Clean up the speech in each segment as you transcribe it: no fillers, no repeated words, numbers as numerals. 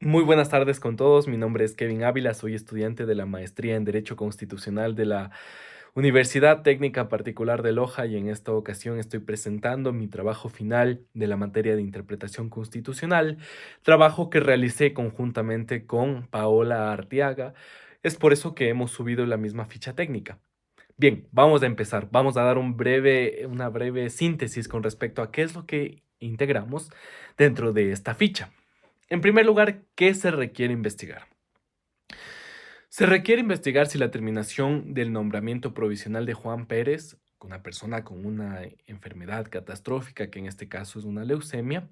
Muy buenas tardes con todos. Mi nombre es Kevin Ávila, soy estudiante de la maestría en Derecho Constitucional de la Universidad Técnica Particular de Loja y en esta ocasión estoy presentando mi trabajo final de la materia de interpretación constitucional, trabajo que realicé conjuntamente con Paola Arteaga. Es por eso que hemos subido la misma ficha técnica. Bien, vamos a empezar. Vamos a dar una breve síntesis con respecto a qué es lo que integramos dentro de esta ficha. En primer lugar, ¿qué se requiere investigar? Se requiere investigar si la terminación del nombramiento provisional de Juan Pérez, una persona con una enfermedad catastrófica, que en este caso es una leucemia,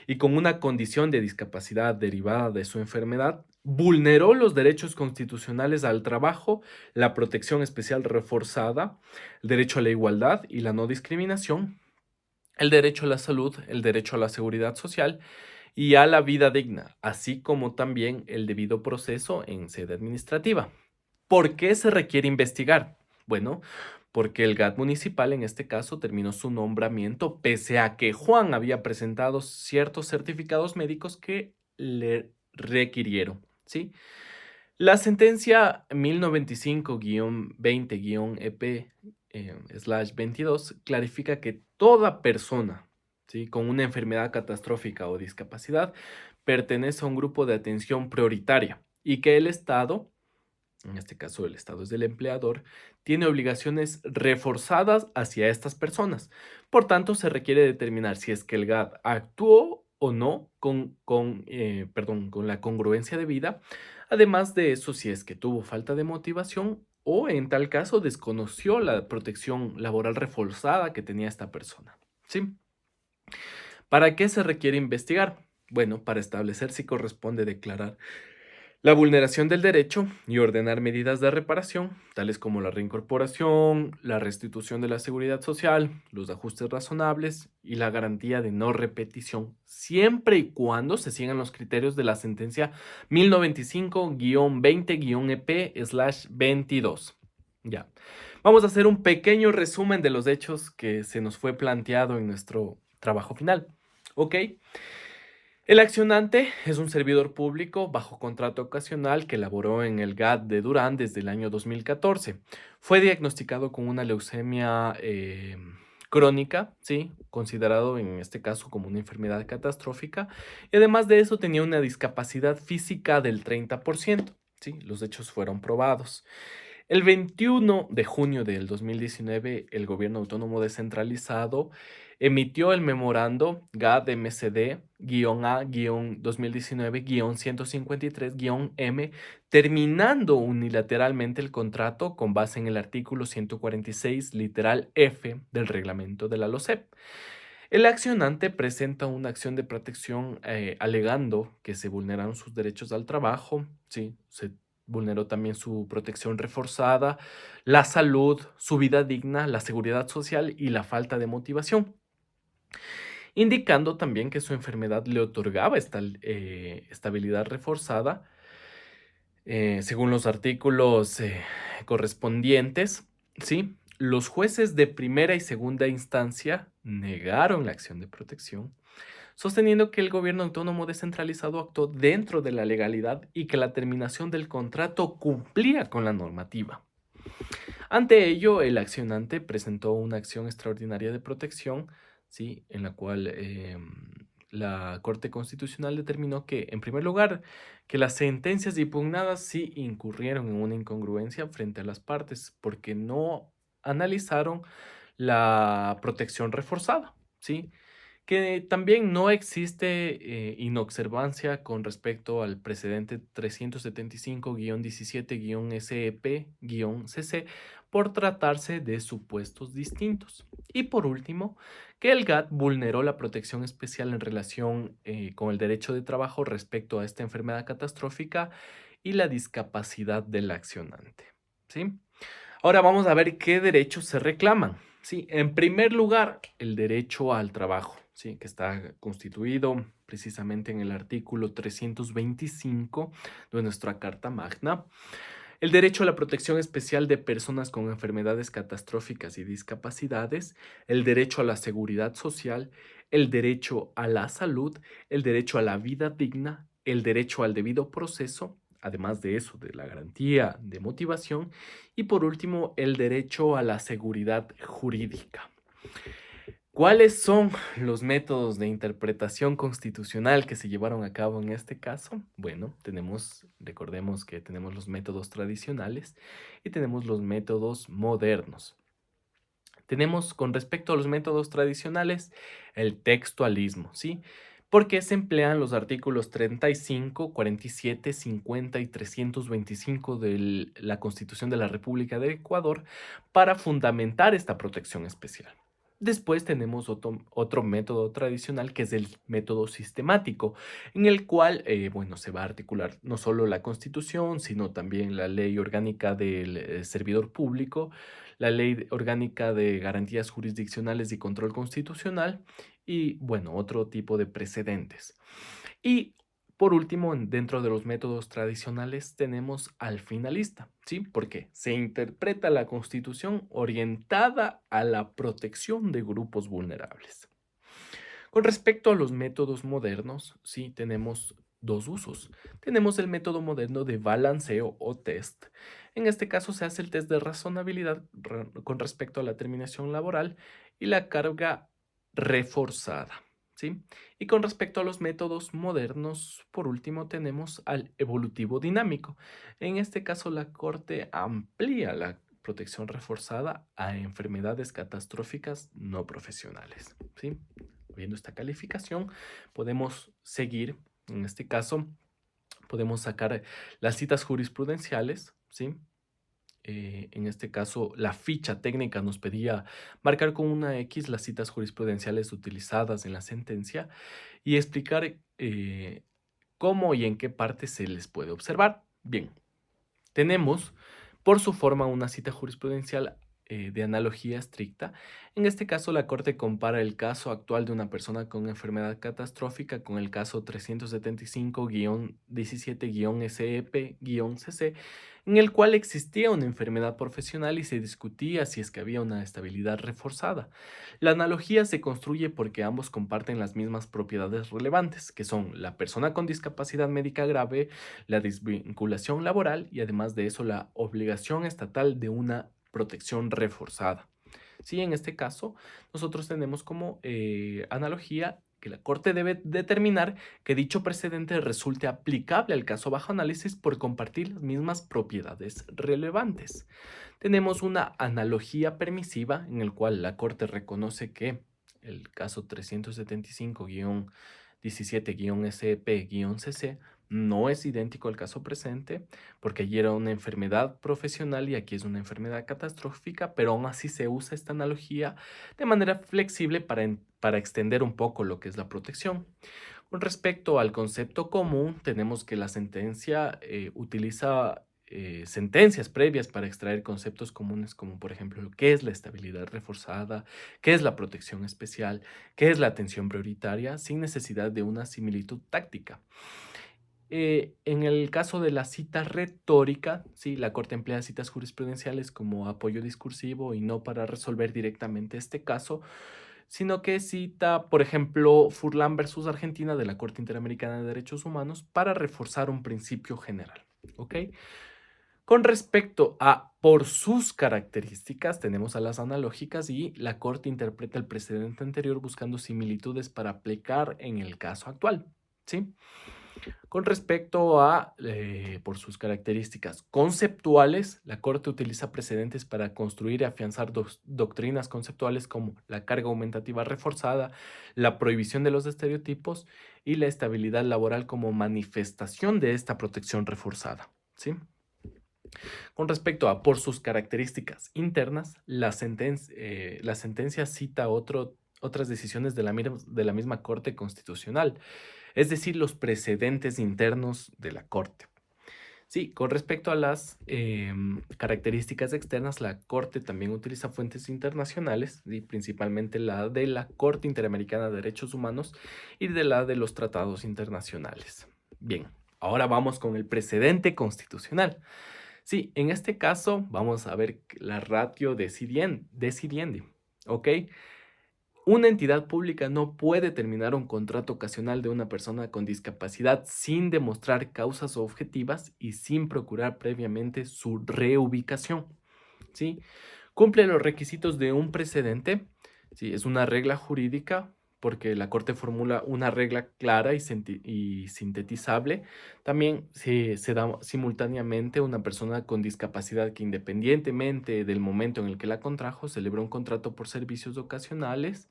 y con una condición de discapacidad derivada de su enfermedad, vulneró los derechos constitucionales al trabajo, la protección especial reforzada, el derecho a la igualdad y la no discriminación, el derecho a la salud, el derecho a la seguridad social y a la vida digna, así como también el debido proceso en sede administrativa. ¿Por qué se requiere investigar? Bueno, porque el GAT municipal en este caso terminó su nombramiento pese a que Juan había presentado ciertos certificados médicos que le requirieron, ¿sí? La sentencia 1095-20-EP/22 clarifica que toda persona, ¿sí?, con una enfermedad catastrófica o discapacidad pertenece a un grupo de atención prioritaria y que el Estado, en este caso el Estado es el empleador, tiene obligaciones reforzadas hacia estas personas. Por tanto, se requiere determinar si es que el GAD actuó o no con la congruencia debida. Además de eso, si es que tuvo falta de motivación o en tal caso desconoció la protección laboral reforzada que tenía esta persona. ¿Sí? ¿Para qué se requiere investigar? Bueno, para establecer si corresponde declarar la vulneración del derecho y ordenar medidas de reparación, tales como la reincorporación, la restitución de la seguridad social, los ajustes razonables y la garantía de no repetición, siempre y cuando se sigan los criterios de la sentencia 1095-20-EP/22. Ya. Vamos a hacer un pequeño resumen de los hechos que se nos fue planteado en nuestro trabajo final. ¿Ok? El accionante es un servidor público bajo contrato ocasional que laboró en el GAT de Durán desde el año 2014. Fue diagnosticado con una leucemia crónica, ¿sí?, considerado en este caso como una enfermedad catastrófica, y además de eso tenía una discapacidad física del 30%. ¿Sí? Los hechos fueron probados. El 21 de junio del 2019, el gobierno autónomo descentralizado emitió el memorando GAD-MCD-A-2019-153-M, terminando unilateralmente el contrato con base en el artículo 146, literal F del reglamento de la LOCEP. El accionante presenta una acción de protección alegando que se vulneraron sus derechos al trabajo, sí, se vulneró también su protección reforzada, la salud, su vida digna, la seguridad social y la falta de motivación, indicando también que su enfermedad le otorgaba esta estabilidad reforzada, según los artículos correspondientes, ¿sí? Los jueces de primera y segunda instancia negaron la acción de protección, sosteniendo que el gobierno autónomo descentralizado actuó dentro de la legalidad y que la terminación del contrato cumplía con la normativa. Ante ello, el accionante presentó una acción extraordinaria de protección, ¿sí?, en la cual la Corte Constitucional determinó que, en primer lugar, que las sentencias impugnadas sí incurrieron en una incongruencia frente a las partes, porque no analizaron la protección reforzada, ¿sí? Que también no existe inobservancia con respecto al precedente 375-17-SEP-CC por tratarse de supuestos distintos. Y por último, que el GAT vulneró la protección especial en relación con el derecho de trabajo respecto a esta enfermedad catastrófica y la discapacidad del accionante. ¿Sí? Ahora vamos a ver qué derechos se reclaman. Sí, en primer lugar, el derecho al trabajo, sí, que está constituido precisamente en el artículo 325 de nuestra Carta Magna. El derecho a la protección especial de personas con enfermedades catastróficas y discapacidades, el derecho a la seguridad social, el derecho a la salud, el derecho a la vida digna el derecho al debido proceso, además de eso, de la garantía de motivación, y por último, el derecho a la seguridad jurídica. ¿Cuáles son los métodos de interpretación constitucional que se llevaron a cabo en este caso? Bueno, recordemos que tenemos los métodos tradicionales y tenemos los métodos modernos. Tenemos con respecto a los métodos tradicionales el textualismo, ¿sí? Porque se emplean los artículos 35, 47, 50 y 325 de la Constitución de la República de Ecuador para fundamentar esta protección especial. Después tenemos otro método tradicional que es el método sistemático, en el cual, bueno, se va a articular no solo la Constitución, sino también la Ley Orgánica del Servidor Público, la Ley Orgánica de Garantías Jurisdiccionales y Control Constitucional y, bueno, otro tipo de precedentes. Y por último, dentro de los métodos tradicionales tenemos al finalista, ¿sí? Porque se interpreta la Constitución orientada a la protección de grupos vulnerables. Con respecto a los métodos modernos, sí tenemos dos usos. Tenemos el método moderno de balanceo o test. En este caso se hace el test de razonabilidad con respecto a la terminación laboral y la carga reforzada. ¿Sí? Y con respecto a los métodos modernos, por último, tenemos al evolutivo dinámico. En este caso, la Corte amplía la protección reforzada a enfermedades catastróficas no profesionales. ¿Sí? Viendo esta calificación, podemos seguir, en este caso, podemos sacar las citas jurisprudenciales, ¿sí? En este caso, la ficha técnica nos pedía marcar con una X las citas jurisprudenciales utilizadas en la sentencia y explicar cómo y en qué parte se les puede observar. Bien, tenemos por su forma una cita jurisprudencial de analogía estricta. En este caso, la Corte compara el caso actual de una persona con enfermedad catastrófica con el caso 375-17-SEP-CC, en el cual existía una enfermedad profesional y se discutía si es que había una estabilidad reforzada. La analogía se construye porque ambos comparten las mismas propiedades relevantes, que son la persona con discapacidad médica grave, la desvinculación laboral y además de eso la obligación estatal de una protección reforzada. Sí, en este caso, nosotros tenemos como analogía que la Corte debe determinar que dicho precedente resulte aplicable al caso bajo análisis por compartir las mismas propiedades relevantes. Tenemos una analogía permisiva en el cual la Corte reconoce que el caso 375-17-SEP-CC no es idéntico al caso presente, porque allí era una enfermedad profesional y aquí es una enfermedad catastrófica, pero aún así se usa esta analogía de manera flexible para extender un poco lo que es la protección. Con respecto al concepto común, tenemos que la sentencia utiliza sentencias previas para extraer conceptos comunes como por ejemplo qué es la estabilidad reforzada, qué es la protección especial, qué es la atención prioritaria, sin necesidad de una similitud táctica. En el caso de la cita retórica, sí, la Corte emplea citas jurisprudenciales como apoyo discursivo y no para resolver directamente este caso, sino que cita, por ejemplo, Furlan versus Argentina de la Corte Interamericana de Derechos Humanos para reforzar un principio general. ¿Ok? Con respecto a por sus características, tenemos a las analógicas y la Corte interpreta el precedente anterior buscando similitudes para aplicar en el caso actual. ¿Sí? Con respecto a, por sus características conceptuales, la Corte utiliza precedentes para construir y afianzar doctrinas conceptuales como la carga aumentativa reforzada, la prohibición de los estereotipos y la estabilidad laboral como manifestación de esta protección reforzada. ¿Sí? Con respecto a por sus características internas, la sentencia cita otras decisiones de la misma Corte Constitucional, es decir, los precedentes internos de la Corte. Sí, con respecto a las características externas, la Corte también utiliza fuentes internacionales, ¿sí? Principalmente la de la Corte Interamericana de Derechos Humanos y de la de los tratados internacionales. Bien, ahora vamos con el precedente constitucional. Sí, en este caso vamos a ver la ratio decidiendi, ¿ok? Una entidad pública no puede terminar un contrato ocasional de una persona con discapacidad sin demostrar causas objetivas y sin procurar previamente su reubicación, ¿sí? Cumple los requisitos de un precedente, ¿sí? Es una regla jurídica porque la Corte formula una regla clara y sintetizable. También se da simultáneamente una persona con discapacidad que independientemente del momento en el que la contrajo, celebró un contrato por servicios ocasionales.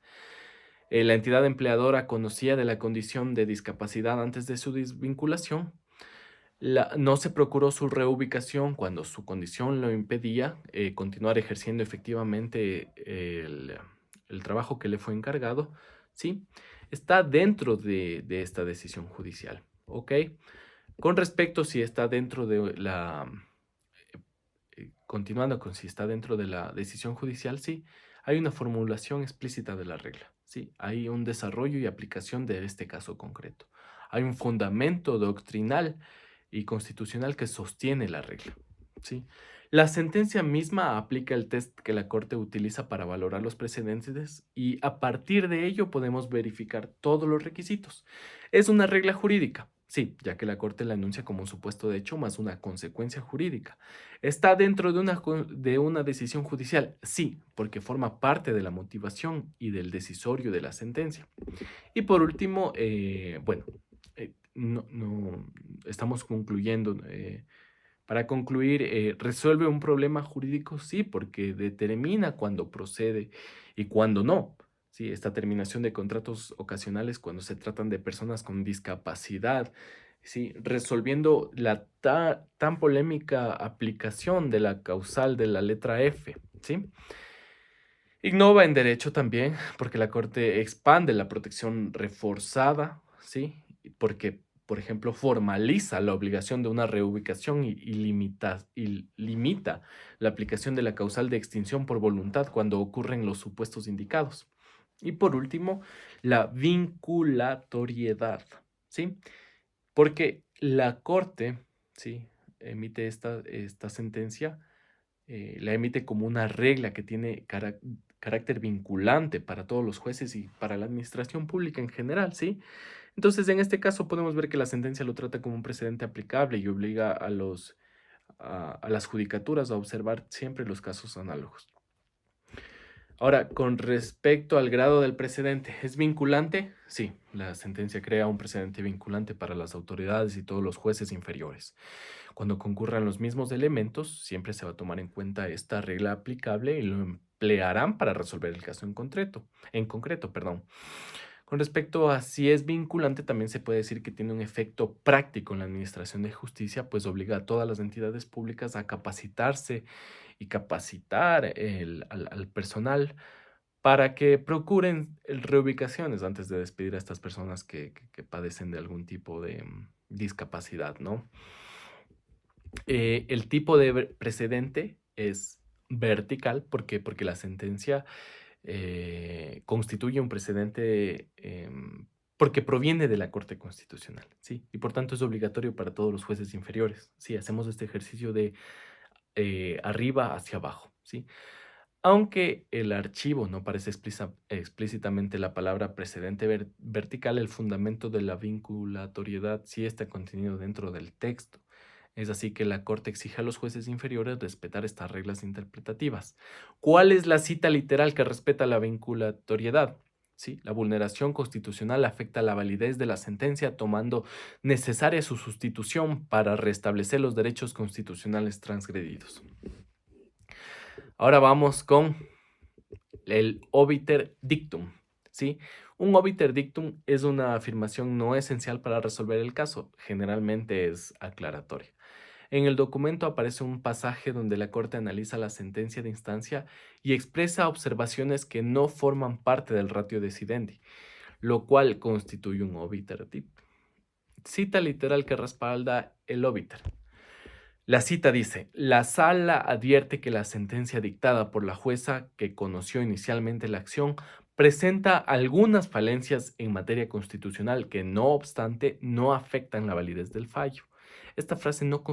La entidad empleadora conocía de la condición de discapacidad antes de su desvinculación. No se procuró su reubicación cuando su condición lo impedía continuar ejerciendo efectivamente el trabajo que le fue encargado, ¿sí? Está dentro de esta decisión judicial, ¿ok? Con respecto si está dentro de continuando con si está dentro de la decisión judicial, sí, hay una formulación explícita de la regla, sí, hay un desarrollo y aplicación de este caso concreto. Hay un fundamento doctrinal y constitucional que sostiene la regla, ¿sí? La sentencia misma aplica el test que la Corte utiliza para valorar los precedentes y a partir de ello podemos verificar todos los requisitos. Es una regla jurídica, sí, ya que la Corte la enuncia como un supuesto de hecho más una consecuencia jurídica. ¿Está dentro de una decisión judicial? Sí, porque forma parte de la motivación y del decisorio de la sentencia. Y por último, bueno, estamos concluyendo. Para concluir, ¿resuelve un problema jurídico? Sí, porque determina cuándo procede y cuándo no. Sí, esta terminación de contratos ocasionales cuando se tratan de personas con discapacidad, sí, resolviendo la tan polémica aplicación de la causal de la letra F, ¿sí? Innova en derecho también, porque la Corte expande la protección reforzada, ¿sí? Porque, por ejemplo, formaliza la obligación de una reubicación y limita la aplicación de la causal de extinción por voluntad cuando ocurren los supuestos indicados. Y por último, la vinculatoriedad, ¿sí? Porque la Corte, ¿sí? Emite esta sentencia, la emite como una regla que tiene carácter vinculante para todos los jueces y para la administración pública en general, ¿sí? Entonces, en este caso podemos ver que la sentencia lo trata como un precedente aplicable y obliga a las judicaturas a observar siempre los casos análogos. Ahora, con respecto al grado del precedente, ¿es vinculante? Sí, la sentencia crea un precedente vinculante para las autoridades y todos los jueces inferiores. Cuando concurran los mismos elementos, siempre se va a tomar en cuenta esta regla aplicable y lo emplearán para resolver el caso en concreto, perdón. Con respecto a si es vinculante, también se puede decir que tiene un efecto práctico en la administración de justicia, pues obliga a todas las entidades públicas a capacitarse y capacitar al personal para que procuren reubicaciones antes de despedir a estas personas que padecen de algún tipo de discapacidad, ¿no? El tipo de precedente es vertical. ¿Por qué? Porque la sentencia constituye un precedente porque proviene de la Corte Constitucional, ¿sí? Y por tanto es obligatorio para todos los jueces inferiores, ¿sí? Hacemos este ejercicio de arriba hacia abajo, ¿sí? Aunque el archivo no aparece explícitamente la palabra precedente vertical, el fundamento de la vinculatoriedad sí está contenido dentro del texto. Es así que la Corte exige a los jueces inferiores respetar estas reglas interpretativas. ¿Cuál es la cita literal que respeta la vinculatoriedad? Sí, la vulneración constitucional afecta la validez de la sentencia, tomando necesaria su sustitución para restablecer los derechos constitucionales transgredidos. Ahora vamos con el obiter dictum, ¿sí? Un obiter dictum es una afirmación no esencial para resolver el caso, generalmente es aclaratoria. En el documento aparece un pasaje donde la Corte analiza la sentencia de instancia y expresa observaciones que no forman parte del ratio decidendi, lo cual constituye un obiter dictum. Cita literal que respalda el obiter. La cita dice: la sala advierte que la sentencia dictada por la jueza que conoció inicialmente la acción presenta algunas falencias en materia constitucional que, no obstante, no afectan la validez del fallo. Esta frase no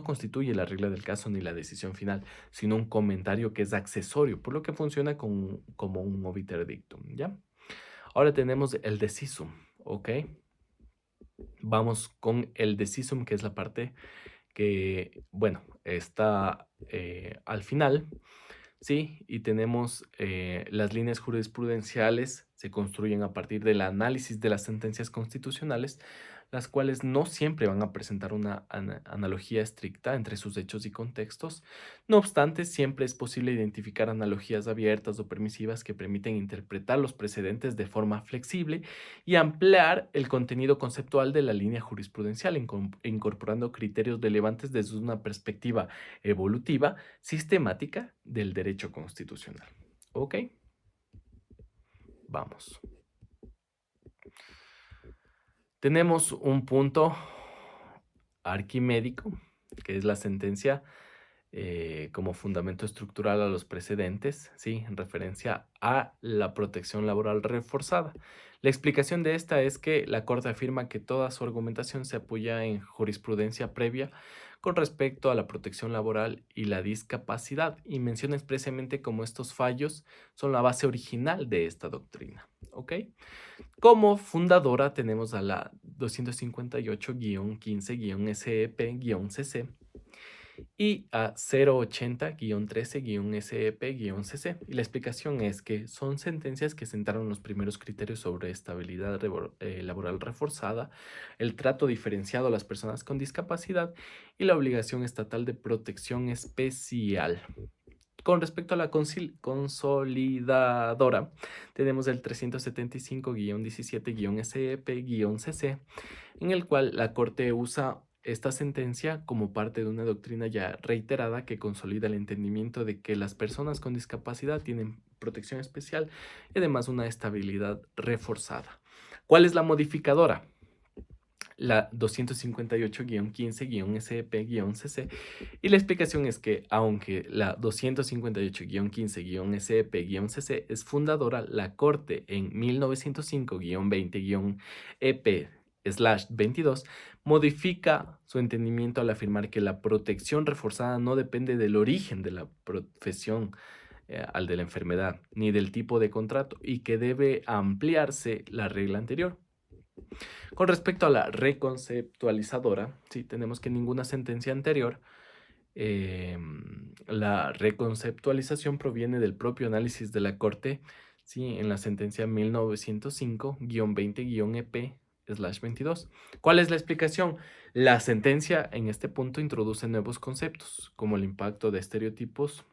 constituye la regla del caso ni la decisión final, sino un comentario que es accesorio, por lo que funciona como un obiter dictum, ¿ya? Ahora tenemos el decisum, ¿ok? Vamos con el decisum, que es la parte que, bueno, está al final, ¿sí? Y tenemos las líneas jurisprudenciales se construyen a partir del análisis de las sentencias constitucionales, las cuales no siempre van a presentar una analogía estricta entre sus hechos y contextos. No obstante, siempre es posible identificar analogías abiertas o permisivas que permiten interpretar los precedentes de forma flexible y ampliar el contenido conceptual de la línea jurisprudencial, incorporando criterios relevantes desde una perspectiva evolutiva sistemática del derecho constitucional. ¿Ok? Vamos. Tenemos un punto arquimédico, que es la sentencia como fundamento estructural a los precedentes, ¿sí? En referencia a la protección laboral reforzada. La explicación de esta es que la Corte afirma que toda su argumentación se apoya en jurisprudencia previa con respecto a la protección laboral y la discapacidad y menciona expresamente cómo estos fallos son la base original de esta doctrina. ¿Ok? Como fundadora tenemos a la 258-15-SEP-CC y a 080-13-SEP-CC. Y la explicación es que son sentencias que sentaron los primeros criterios sobre estabilidad laboral reforzada, el trato diferenciado a las personas con discapacidad y la obligación estatal de protección especial. Con respecto a la consolidadora, tenemos el 375-17-SEP-CC, en el cual la Corte usa esta sentencia como parte de una doctrina ya reiterada que consolida el entendimiento de que las personas con discapacidad tienen protección especial y además una estabilidad reforzada. ¿Cuál es la modificadora? La 258-15-SEP-CC. Y la explicación es que, aunque la 258-15-SEP-CC es fundadora, la Corte en 1905-20-EP/22 modifica su entendimiento al afirmar que la protección reforzada no depende del origen de la profesión al de la enfermedad, ni del tipo de contrato, y que debe ampliarse la regla anterior. Con respecto a la reconceptualizadora, sí, tenemos que ninguna sentencia anterior, la reconceptualización proviene del propio análisis de la Corte, sí, en la sentencia 1905-20-EP/22. ¿Cuál es la explicación? La sentencia en este punto introduce nuevos conceptos, como el impacto de estereotipos,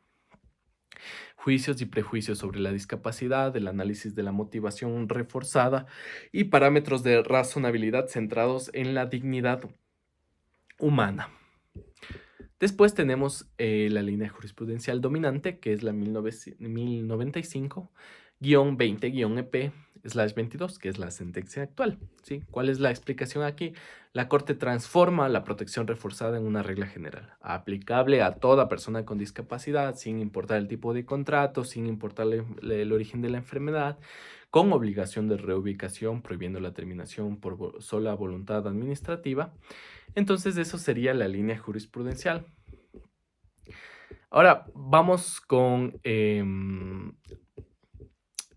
juicios y prejuicios sobre la discapacidad, el análisis de la motivación reforzada y parámetros de razonabilidad centrados en la dignidad humana. Después tenemos la línea jurisprudencial dominante, que es la 1095-20-EP/22, que es la sentencia actual, ¿sí? ¿Cuál es la explicación aquí? La Corte transforma la protección reforzada en una regla general, aplicable a toda persona con discapacidad, sin importar el tipo de contrato, sin importar el origen de la enfermedad, con obligación de reubicación, prohibiendo la terminación por sola voluntad administrativa. Entonces, eso sería la línea jurisprudencial. Ahora, vamos con el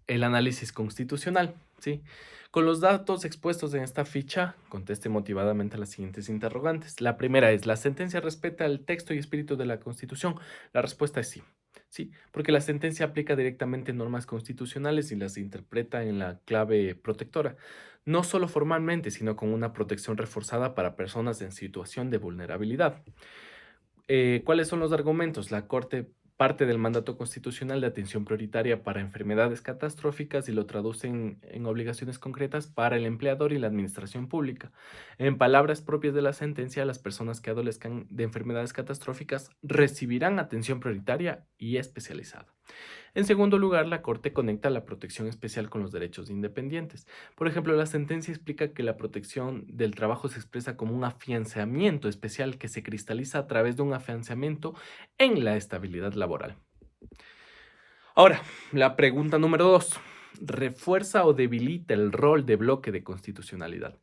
análisis constitucional, ¿sí? Con los datos expuestos en esta ficha, conteste motivadamente las siguientes interrogantes. La primera es, ¿la sentencia respeta el texto y espíritu de la Constitución? La respuesta es sí. Sí, porque la sentencia aplica directamente normas constitucionales y las interpreta en la clave protectora, no solo formalmente, sino con una protección reforzada para personas en situación de vulnerabilidad. ¿Cuáles son los argumentos? La Corte parte del mandato constitucional de atención prioritaria para enfermedades catastróficas y lo traduce en obligaciones concretas para el empleador y la administración pública. En palabras propias de la sentencia, las personas que adolezcan de enfermedades catastróficas recibirán atención prioritaria y especializada. En segundo lugar, la Corte conecta la protección especial con los derechos independientes. Por ejemplo, la sentencia explica que la protección del trabajo se expresa como un afianzamiento especial que se cristaliza a través de un afianzamiento en la estabilidad laboral. Ahora, la pregunta número 2. ¿Refuerza o debilita el rol de bloque de constitucionalidad?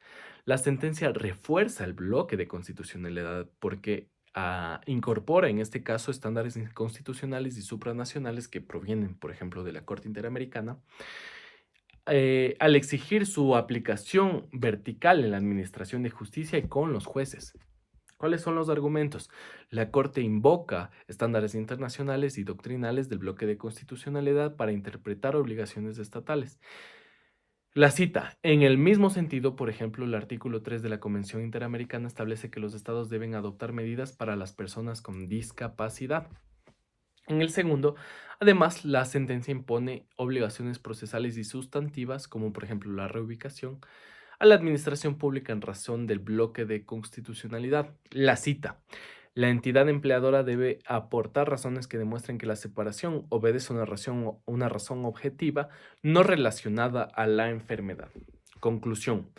La sentencia refuerza el bloque de constitucionalidad porque incorpora en este caso estándares constitucionales y supranacionales que provienen, por ejemplo, de la Corte Interamericana, al exigir su aplicación vertical en la administración de justicia y con los jueces. ¿Cuáles son los argumentos? La Corte invoca estándares internacionales y doctrinales del bloque de constitucionalidad para interpretar obligaciones estatales. La cita, en el mismo sentido, por ejemplo, el artículo 3 de la Convención Interamericana establece que los estados deben adoptar medidas para las personas con discapacidad. En el segundo, además, la sentencia impone obligaciones procesales y sustantivas, como por ejemplo la reubicación, a la administración pública en razón del bloque de constitucionalidad. La cita. La entidad empleadora debe aportar razones que demuestren que la separación obedece a una razón objetiva no relacionada a la enfermedad. Conclusión.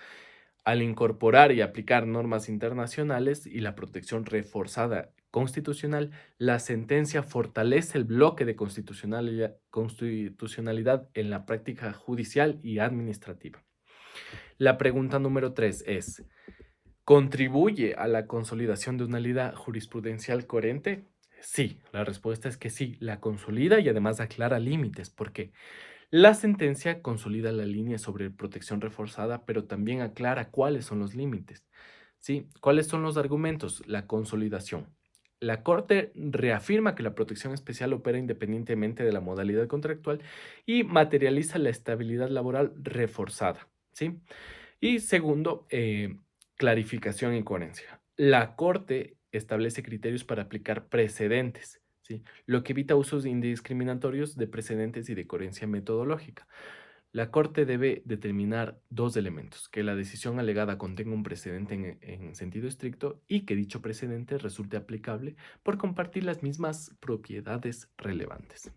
Al incorporar y aplicar normas internacionales y la protección reforzada constitucional, la sentencia fortalece el bloque de constitucionalidad en la práctica judicial y administrativa. La pregunta número 3 es, ¿contribuye a la consolidación de una línea jurisprudencial coherente? Sí, la respuesta es que sí, la consolida y además aclara límites, porque la sentencia consolida la línea sobre protección reforzada, pero también aclara cuáles son los límites. ¿Sí? ¿Cuáles son los argumentos? La consolidación. La Corte reafirma que la protección especial opera independientemente de la modalidad contractual y materializa la estabilidad laboral reforzada. ¿Sí? Y segundo, clarificación y coherencia. La Corte establece criterios para aplicar precedentes, ¿sí? Lo que evita usos indiscriminatorios de precedentes y de coherencia metodológica. La Corte debe determinar dos elementos: que la decisión alegada contenga un precedente en sentido estricto y que dicho precedente resulte aplicable por compartir las mismas propiedades relevantes.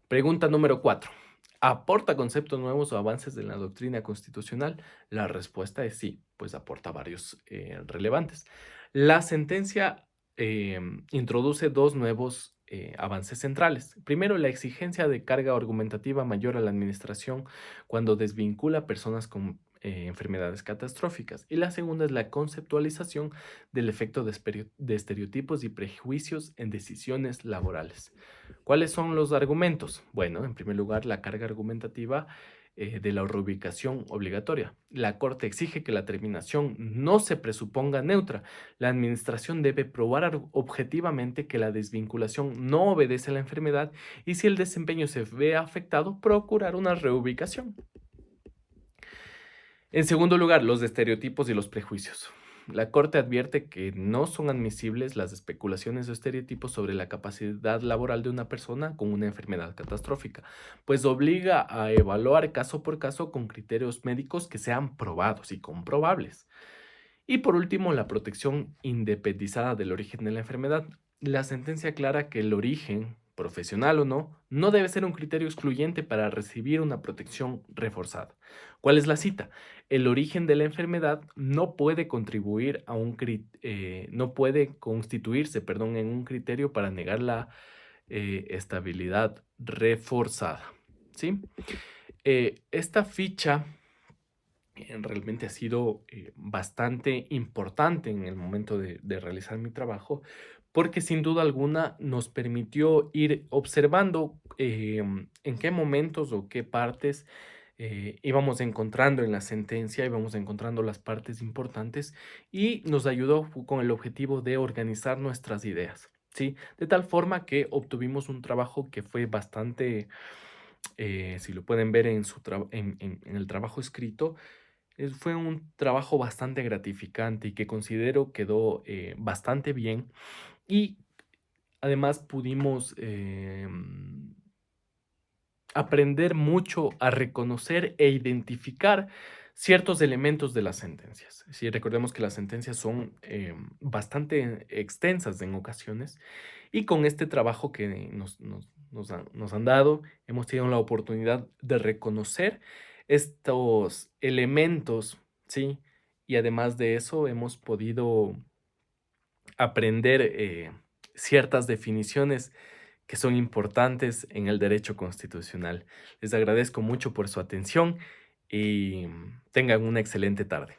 Pregunta número 4. ¿Aporta conceptos nuevos o avances de la doctrina constitucional? La respuesta es sí, pues aporta varios relevantes. La sentencia introduce dos nuevos avances centrales. Primero, la exigencia de carga argumentativa mayor a la administración cuando desvincula a personas con enfermedades catastróficas. Y la segunda es la conceptualización del efecto de estereotipos y prejuicios en decisiones laborales. ¿Cuáles son los argumentos? Bueno, en primer lugar, la carga argumentativa de la reubicación obligatoria. La Corte exige que la terminación no se presuponga neutra. La administración debe probar objetivamente que la desvinculación no obedece a la enfermedad y, si el desempeño se ve afectado, procurar una reubicación. En segundo lugar, los estereotipos y los prejuicios. La Corte advierte que no son admisibles las especulaciones o estereotipos sobre la capacidad laboral de una persona con una enfermedad catastrófica, pues obliga a evaluar caso por caso con criterios médicos que sean probados y comprobables. Y por último, la protección independizada del origen de la enfermedad. La sentencia aclara que el origen, profesional o no, no debe ser un criterio excluyente para recibir una protección reforzada. ¿Cuál es la cita? El origen de la enfermedad no puede contribuir a no puede constituirse, perdón, en un criterio para negar la estabilidad reforzada. ¿Sí? Esta ficha realmente ha sido bastante importante en el momento de realizar mi trabajo, porque sin duda alguna nos permitió ir observando en qué momentos o qué partes íbamos encontrando en la sentencia, íbamos encontrando las partes importantes y nos ayudó con el objetivo de organizar nuestras ideas, ¿sí? De tal forma que obtuvimos un trabajo que fue bastante, si lo pueden ver en el trabajo escrito, fue un trabajo bastante gratificante y que considero quedó bastante bien, y además pudimos aprender mucho a reconocer e identificar ciertos elementos de las sentencias. Si recordemos que las sentencias son bastante extensas en ocasiones, y con este trabajo que nos han dado, hemos tenido la oportunidad de reconocer estos elementos, ¿sí? Y además de eso, hemos podido aprender ciertas definiciones que son importantes en el derecho constitucional. Les agradezco mucho por su atención y tengan una excelente tarde.